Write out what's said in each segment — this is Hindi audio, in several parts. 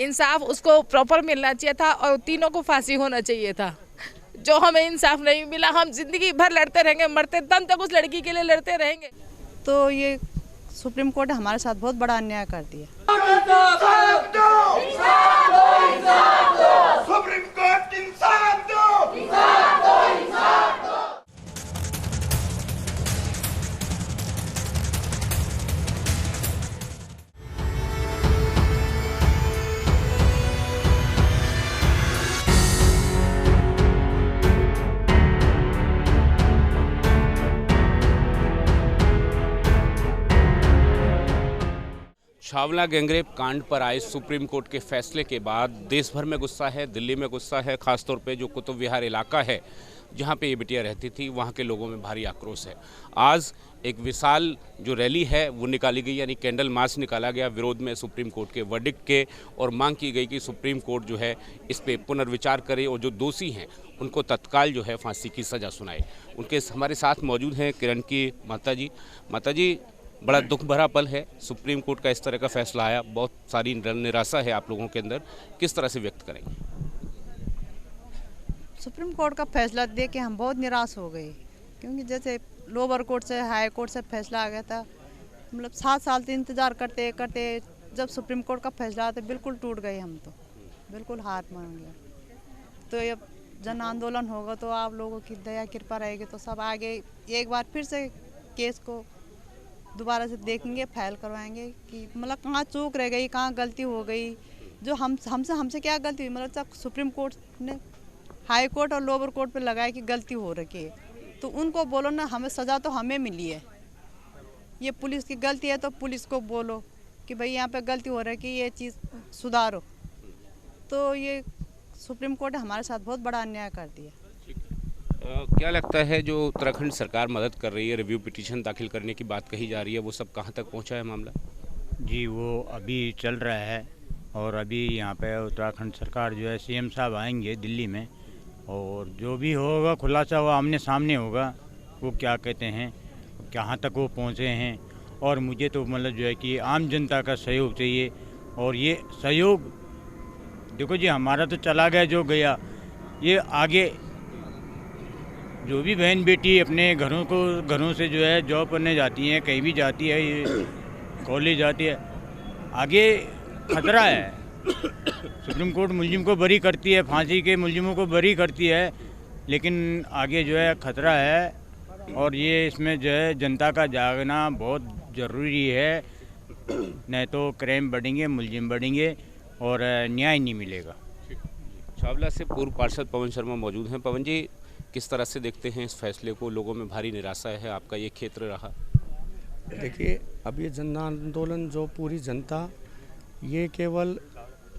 इंसाफ उसको प्रॉपर मिलना चाहिए था और तीनों को फांसी होना चाहिए था। जो हमें इंसाफ नहीं मिला, हम जिंदगी भर लड़ते रहेंगे, मरते दम तक उस लड़की के लिए लड़ते रहेंगे। तो ये सुप्रीम कोर्ट हमारे साथ बहुत बड़ा अन्याय कर दिया। सुप्रीम कोर्ट इंसाफ दो। छावला गैंगरेप कांड पर आए सुप्रीम कोर्ट के फैसले के बाद देश भर में गुस्सा है, दिल्ली में गुस्सा है। खासतौर पे जो कुतुब विहार इलाका है जहां पे ये बिटिया रहती थी, वहां के लोगों में भारी आक्रोश है। आज एक विशाल जो रैली है वो निकाली गई, यानी कैंडल मार्च निकाला गया विरोध में सुप्रीम कोर्ट के वर्डिक्ट के, और मांग की गई कि सुप्रीम कोर्ट जो है इस पे पुनर्विचार करे और जो दोषी हैं उनको तत्काल जो है फांसी की सज़ा सुनाए। उनके हमारे साथ मौजूद हैं किरण की माता जी। माता जी, बड़ा दुख भरा पल है, सुप्रीम कोर्ट का इस तरह का फैसला आया, बहुत सारी निराशा है आप लोगों के अंदर, किस तरह से व्यक्त करेंगे? सुप्रीम कोर्ट का फैसला देख के हम बहुत निराश हो गए, क्योंकि जैसे लोअर कोर्ट से हाई कोर्ट से फैसला आ गया था, मतलब 7 साल से इंतज़ार करते करते जब सुप्रीम कोर्ट का फैसला आया तो बिल्कुल टूट गए हम, तो बिल्कुल हाथ मान गया। तो ये जन आंदोलन होगा तो आप लोगों की दया कृपा रहेगी तो सब आगे एक बार फिर से केस को दोबारा से देखेंगे, फाइल करवाएंगे कि मतलब कहाँ चूक रह गई, कहाँ गलती हो गई, जो हमसे क्या गलती हुई। मतलब जब सुप्रीम कोर्ट ने हाई कोर्ट और लोअर कोर्ट पे लगाया कि गलती हो रखी है, तो उनको बोलो ना, हमें सज़ा तो हमें मिली है, ये पुलिस की गलती है तो पुलिस को बोलो कि भाई यहाँ पे गलती हो रही है, ये चीज़ सुधारो। तो ये सुप्रीम कोर्ट ने हमारे साथ बहुत बड़ा अन्याय कर दिया। क्या लगता है जो उत्तराखंड सरकार मदद कर रही है, रिव्यू पिटीशन दाखिल करने की बात कही जा रही है, वो सब कहाँ तक पहुँचा है मामला? जी, वो अभी चल रहा है और अभी यहाँ पे उत्तराखंड सरकार जो है सीएम साहब आएंगे दिल्ली में, और जो भी होगा खुलासा वो आमने सामने होगा, वो क्या कहते हैं, कहाँ तक वो पहुँचे हैं। और मुझे तो मतलब जो है कि आम जनता का सहयोग चाहिए, और ये सहयोग देखो जी, हमारा तो चला गया जो गया, ये आगे जो भी बहन बेटी अपने घरों से जो है जॉब करने जाती हैं, कहीं भी जाती है, ये कॉलेज जाती है, आगे खतरा है। सुप्रीम कोर्ट मुलजिम को बरी करती है, फांसी के मुलजिमों को बरी करती है, लेकिन आगे जो है खतरा है, और ये इसमें जो है जनता का जागना बहुत ज़रूरी है, नहीं तो क्राइम बढ़ेंगे, मुलजिम बढ़ेंगे और न्याय नहीं मिलेगा। छावला से पूर्व पार्षद पवन शर्मा मौजूद हैं। पवन जी, किस तरह से देखते हैं इस फैसले को? लोगों में भारी निराशा है, आपका ये क्षेत्र रहा। देखिए, अब ये जन आंदोलन जो पूरी जनता, ये केवल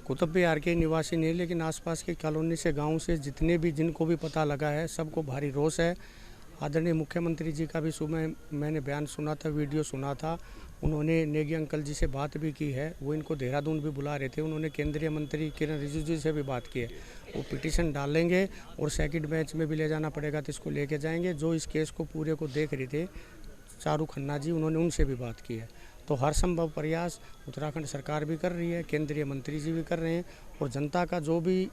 कुतुब विहार के निवासी नहीं, लेकिन आसपास की कॉलोनी से, गांव से जितने भी, जिनको भी पता लगा है, सबको भारी रोष है। आदरणीय मुख्यमंत्री जी का भी सुबह मैंने बयान सुना था, वीडियो सुना था, उन्होंने नेगी अंकल जी से बात भी की है, वो इनको देहरादून भी बुला रहे थे, उन्होंने केंद्रीय मंत्री किरण रिजिजू जी से भी बात की है। वो पिटीशन डालेंगे और सेकंड बेंच में भी ले जाना पड़ेगा तो इसको लेके जाएंगे। जो इस केस को पूरे को देख रहे थे चारू खन्ना जी, उन्होंने उनसे भी बात की है। तो हर संभव प्रयास उत्तराखंड सरकार भी कर रही है, केंद्रीय मंत्री जी भी कर रहे हैं, और जनता का जो भी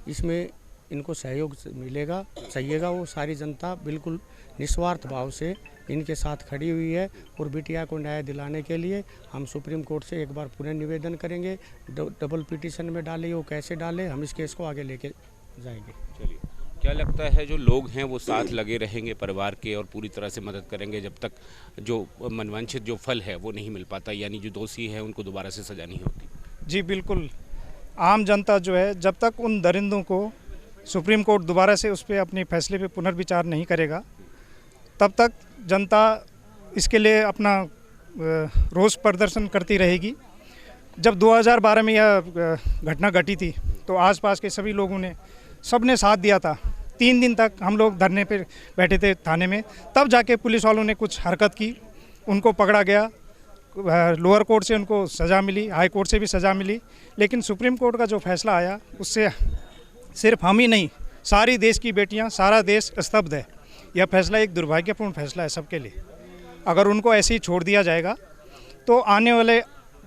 इसमें इनको सहयोग मिलेगा, चाहिएगा, वो सारी जनता बिल्कुल निस्वार्थ भाव से इनके साथ खड़ी हुई है। और बिटिया को न्याय दिलाने के लिए हम सुप्रीम कोर्ट से एक बार पुनः निवेदन करेंगे, डबल पिटीशन में डाले, वो कैसे डाले, हम इस केस को आगे लेके जाएंगे। चलिए, क्या लगता है जो लोग हैं वो साथ लगे रहेंगे परिवार के और पूरी तरह से मदद करेंगे जब तक जो मनवांछित जो फल है वो नहीं मिल पाता, यानी जो दोषी है उनको दोबारा से सजा नहीं होती? जी बिल्कुल, आम जनता जो है जब तक उन दरिंदों को सुप्रीम कोर्ट दोबारा से उस पर अपने फैसले पे पुनर्विचार नहीं करेगा, तब तक जनता इसके लिए अपना रोष प्रदर्शन करती रहेगी। जब 2012 में यह घटना घटी थी तो आसपास के सभी लोगों ने, सबने साथ दिया था। 3 दिन तक हम लोग धरने पे बैठे थे थाने में, तब जाके पुलिस वालों ने कुछ हरकत की, उनको पकड़ा गया, लोअर कोर्ट से उनको सज़ा मिली, हाई कोर्ट से भी सज़ा मिली। लेकिन सुप्रीम कोर्ट का जो फैसला आया उससे सिर्फ हम ही नहीं, सारी देश की बेटियां, सारा देश स्तब्ध है। यह फैसला एक दुर्भाग्यपूर्ण फैसला है सबके लिए। अगर उनको ऐसे ही छोड़ दिया जाएगा तो आने वाले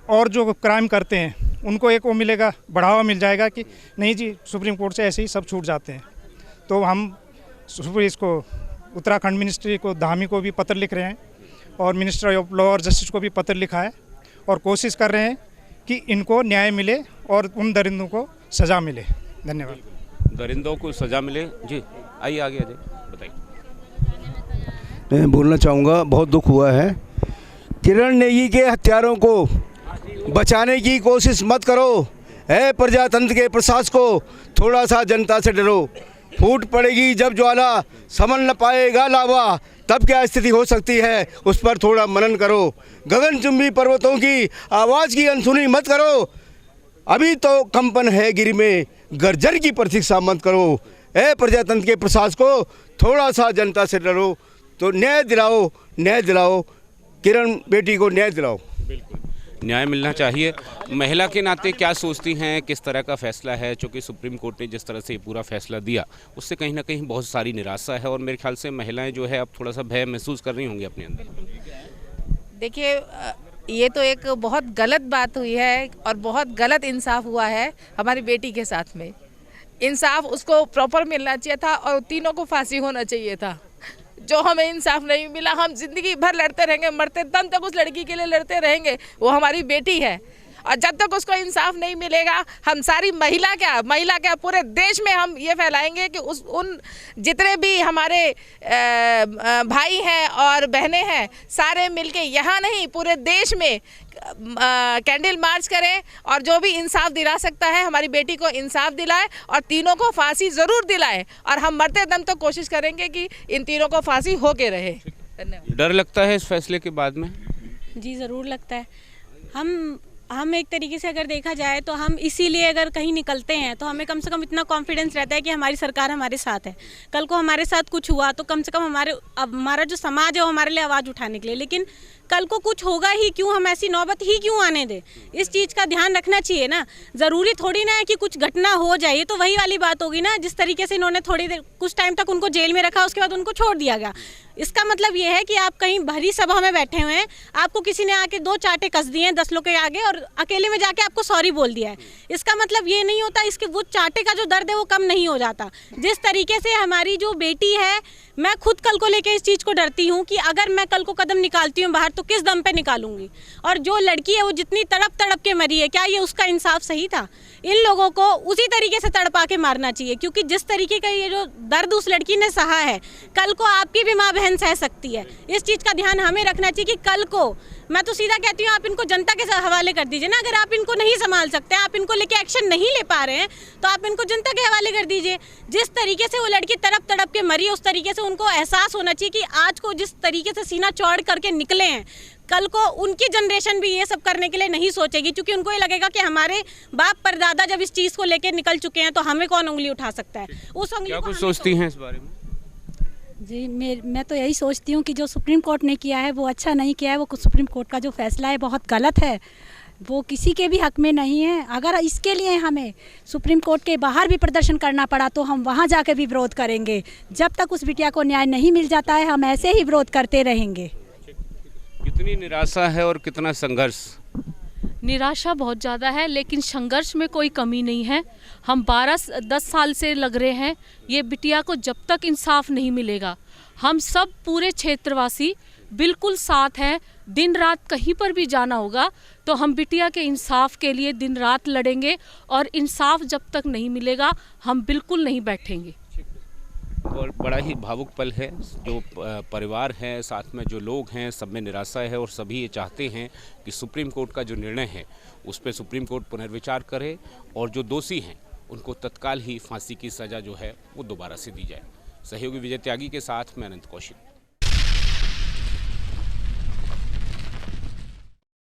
और जो क्राइम करते हैं उनको एक वो मिलेगा, बढ़ावा मिल जाएगा कि नहीं जी सुप्रीम कोर्ट से ऐसे ही सब छूट जाते हैं। तो हम इसको उत्तराखंड मिनिस्ट्री को, धामी को भी पत्र लिख रहे हैं और मिनिस्टर ऑफ लॉ और जस्टिस को भी पत्र लिखा है और कोशिश कर रहे हैं कि इनको न्याय मिले और उन दरिंदों को सज़ा मिले। धन्यवाद। दरिंदों को सज़ा मिले। जी आइए आगे आ जाइए, बताइए। मैं बोलना चाहूँगा, बहुत दुख हुआ है। किरण नेगी के हत्यारों को बचाने की कोशिश मत करो। है प्रजातंत्र के प्रशासको, थोड़ा सा जनता से डरो। फूट पड़ेगी जब ज्वाला, समझ न पाएगा लावा, तब क्या स्थिति हो सकती है उस पर थोड़ा मनन करो। गगनचुंबी पर्वतों की आवाज़ की अनसुनी मत करो। अभी तो कंपन है गिर में, गर्जन की प्रतीक्षा मत करो। ए प्रजातंत्र के प्रशासन को, थोड़ा सा जनता से डरो। तो न्याय दिलाओ, न्याय दिलाओ, किरण बेटी को न्याय दिलाओ। बिल्कुल न्याय मिलना चाहिए। महिला के नाते क्या सोचती हैं, किस तरह का फैसला है? चूँकि सुप्रीम कोर्ट ने जिस तरह से ये पूरा फैसला दिया उससे कहीं ना कहीं बहुत सारी निराशा है और मेरे ख्याल से महिलाएं जो है अब थोड़ा सा भय महसूस कर रही होंगी अपने अंदर। देखिए ये तो एक बहुत गलत बात हुई है और बहुत गलत इंसाफ हुआ है हमारी बेटी के साथ में। इंसाफ उसको प्रॉपर मिलना चाहिए था और तीनों को फांसी होना चाहिए था। जो हमें इंसाफ नहीं मिला, हम जिंदगी भर लड़ते रहेंगे, मरते दम तक उस लड़की के लिए लड़ते रहेंगे। वो हमारी बेटी है और जब तक उसको इंसाफ नहीं मिलेगा हम सारी महिला क्या पूरे देश में हम ये फैलाएंगे कि उन जितने भी हमारे भाई हैं और बहनें हैं सारे मिलके यहाँ नहीं पूरे देश में कैंडल मार्च करें और जो भी इंसाफ दिला सकता है हमारी बेटी को इंसाफ दिलाए और तीनों को फांसी ज़रूर दिलाए और हम मरते दम तक कोशिश करेंगे कि इन तीनों को फांसी हो के रहे। धन्यवाद। डर लगता है इस फैसले के बाद में? जी ज़रूर लगता है। हम एक तरीके से अगर देखा जाए तो हम इसीलिए अगर कहीं निकलते हैं तो हमें कम से कम इतना कॉन्फिडेंस रहता है कि हमारी सरकार हमारे साथ है। कल को हमारे साथ कुछ हुआ तो कम से कम हमारा जो समाज है वो हमारे लिए आवाज़ उठाने के लिए, लेकिन कल को कुछ होगा ही क्यों, हम ऐसी नौबत ही क्यों आने दें? इस चीज़ का ध्यान रखना चाहिए ना। ज़रूरी थोड़ी ना है कि कुछ घटना हो जाए। ये तो वही वाली बात होगी ना, जिस तरीके से इन्होंने थोड़ी देर कुछ टाइम तक उनको जेल में रखा, उसके बाद उनको छोड़ दिया गया। इसका मतलब ये है कि आप कहीं भरी सभा में बैठे हुए हैं, आपको किसी ने आके 2 चांटे कस दिए हैं 10 लोग के आगे और अकेले में जाके आपको सॉरी बोल दिया है। इसका मतलब ये नहीं होता, इसके वो चांटे का जो दर्द है वो कम नहीं हो जाता। जिस तरीके से हमारी जो बेटी है, मैं खुद कल को लेके इस चीज़ को डरती हूँ कि अगर मैं कल को कदम निकालती हूँ बाहर तो किस दम पे निकालूंगी। और जो लड़की है वो जितनी तड़प तड़प के मरी है, क्या ये उसका इंसाफ सही था? इन लोगों को उसी तरीके से तड़पा के मारना चाहिए, क्योंकि जिस तरीके का ये जो दर्द उस लड़की ने सहा है, कल को आपकी भी माँ बहन सह सकती है। इस चीज़ का ध्यान हमें रखना चाहिए कि कल को, मैं तो सीधा कहती हूँ, आप इनको जनता के हवाले कर दीजिए ना। अगर आप इनको नहीं संभाल सकते, आप इनको लेके एक्शन नहीं ले पा रहे हैं, तो आप इनको जनता के हवाले कर दीजिए। जिस तरीके से वो लड़की तड़प तड़प के मरी, उस तरीके से उनको एहसास होना चाहिए कि आज को जिस तरीके से सीना चौड़ करके निकले हैं, कल को उनकी जनरेशन भी ये सब करने के लिए नहीं सोचेगी, क्योंकि उनको ये लगेगा कि हमारे बाप परदादा जब इस चीज़ को लेके निकल चुके हैं तो हमें कौन उंगली उठा सकता है। उस उंगली क्या को कुछ सोचती हैं इस बारे में? जी मैं तो यही सोचती हूँ कि जो सुप्रीम कोर्ट ने किया है वो अच्छा नहीं किया है। वो सुप्रीम कोर्ट का जो फैसला है बहुत गलत है, वो किसी के भी हक में नहीं है। अगर इसके लिए हमें सुप्रीम कोर्ट के बाहर भी प्रदर्शन करना पड़ा तो हम वहाँ जाकर भी विरोध करेंगे। जब तक उस बिटिया को न्याय नहीं मिल जाता है हम ऐसे ही विरोध करते रहेंगे। कितनी निराशा है और कितना संघर्ष? निराशा बहुत ज़्यादा है, लेकिन संघर्ष में कोई कमी नहीं है। हम 12-10 साल से लग रहे हैं ये बिटिया को, जब तक इंसाफ नहीं मिलेगा हम सब पूरे क्षेत्रवासी बिल्कुल साथ हैं। दिन रात कहीं पर भी जाना होगा तो हम बिटिया के इंसाफ के लिए दिन रात लड़ेंगे और इंसाफ जब तक नहीं मिलेगा हम बिल्कुल नहीं बैठेंगे। और बड़ा ही भावुक पल है। जो परिवार है, साथ में जो लोग हैं, सब में निराशा है और सभी ये चाहते हैं कि सुप्रीम कोर्ट का जो निर्णय है उस पर सुप्रीम कोर्ट पुनर्विचार करे और जो दोषी हैं उनको तत्काल ही फांसी की सज़ा जो है वो दोबारा से दी जाए। सहयोगी विजय त्यागी के साथ मैं अनंत कौशिक।